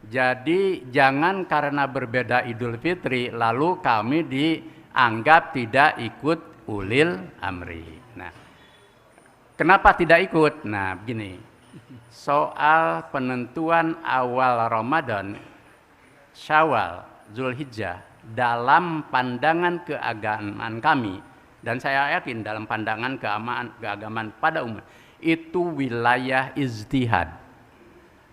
Jadi jangan karena berbeda Idul Fitri lalu kami dianggap tidak ikut ulil amri. Nah, kenapa tidak ikut? Nah, begini. Soal penentuan awal Ramadan, Syawal, Zulhijjah dalam pandangan keagamaan kami, dan saya yakin dalam pandangan keagamaan pada umat, itu wilayah ijtihad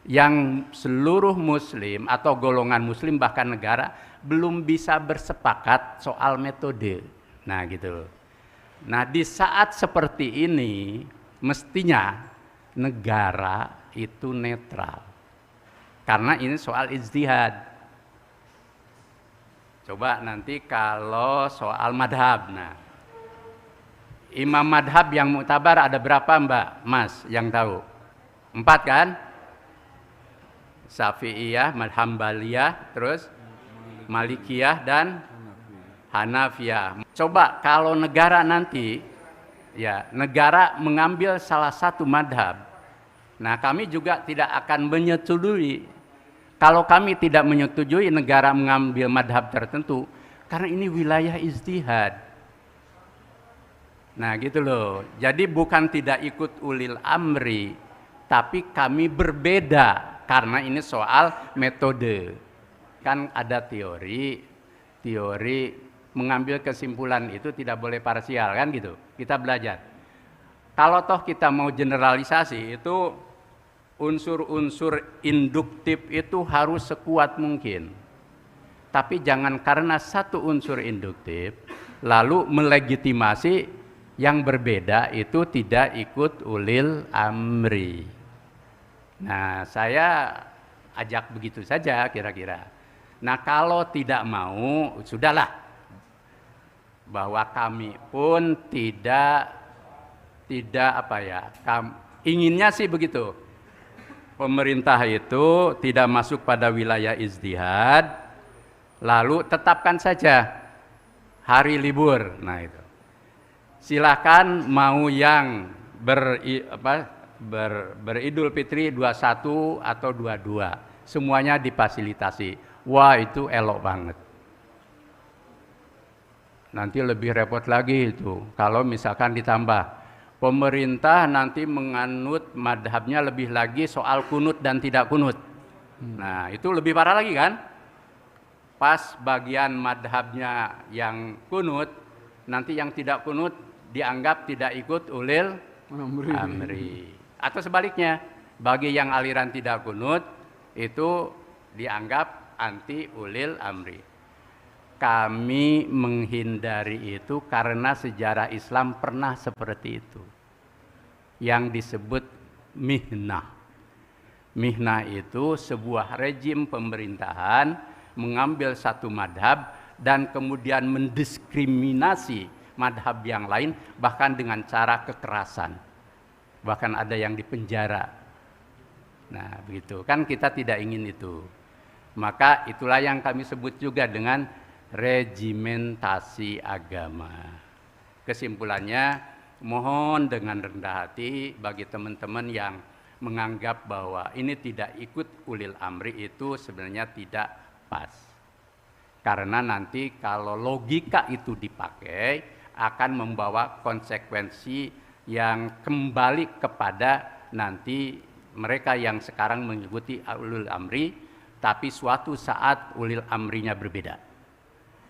yang seluruh muslim atau golongan muslim bahkan negara belum bisa bersepakat soal metode. Nah gitu. Nah di saat seperti ini mestinya negara itu netral. Karena ini soal ijtihad. Coba nanti kalau soal madhab. Nah, imam madhab yang muktabar ada berapa Mbak Mas yang tahu? 4 kan? Syafi'iyah, Hanbaliyah, terus Malikiyah dan Hanafiyah. Coba kalau negara nanti, ya negara mengambil salah satu madhab, nah kami juga tidak akan menyetujui. Kalau kami tidak menyetujui negara mengambil madhab tertentu, karena ini wilayah ijtihad. Nah gitu loh. Jadi bukan tidak ikut ulil amri, tapi kami berbeda. Karena ini soal metode. Kan ada teori mengambil kesimpulan itu tidak boleh parsial kan gitu. Kita belajar. Kalau toh kita mau generalisasi itu unsur-unsur induktif itu harus sekuat mungkin. Tapi jangan karena satu unsur induktif lalu melegitimasi yang berbeda itu tidak ikut ulil amri. Nah, saya ajak begitu saja kira-kira. Nah, kalau tidak mau, sudahlah. Bahwa kami pun tidak apa ya, inginnya sih begitu. Pemerintah itu tidak masuk pada wilayah ijtihad, lalu tetapkan saja hari libur. Nah, itu. Silakan mau yang beridul fitri 21 atau 22 semuanya difasilitasi. Wah itu elok banget. Nanti lebih repot lagi itu kalau misalkan ditambah pemerintah nanti menganut madhabnya lebih lagi soal kunut dan tidak kunut. Nah itu lebih parah lagi kan. Pas bagian madhabnya yang kunut, nanti yang tidak kunut dianggap tidak ikut ulil amri. Atau sebaliknya, bagi yang aliran tidak kunut itu dianggap anti ulil amri. Kami menghindari itu karena sejarah Islam pernah seperti itu. Yang disebut mihnah. Mihnah itu sebuah rejim pemerintahan mengambil satu madhab dan kemudian mendiskriminasi madhab yang lain bahkan dengan cara kekerasan. Bahkan ada yang dipenjara. Nah begitu kan kita tidak ingin itu. Maka itulah yang kami sebut juga dengan regimentasi agama. Kesimpulannya mohon dengan rendah hati bagi teman-teman yang menganggap bahwa ini tidak ikut ulil amri itu sebenarnya tidak pas. Karena nanti kalau logika itu dipakai akan membawa konsekuensi yang kembali kepada nanti mereka yang sekarang mengikuti ulil amri, tapi suatu saat ulil amrinya berbeda.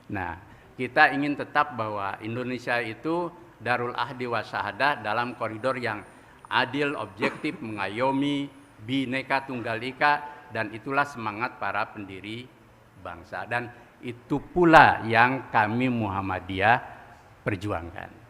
Nah, kita ingin tetap bahwa Indonesia itu darul ahdi wa syahadah dalam koridor yang adil, objektif, mengayomi, bhinneka tunggal ika, dan itulah semangat para pendiri bangsa. Dan itu pula yang kami Muhammadiyah perjuangkan.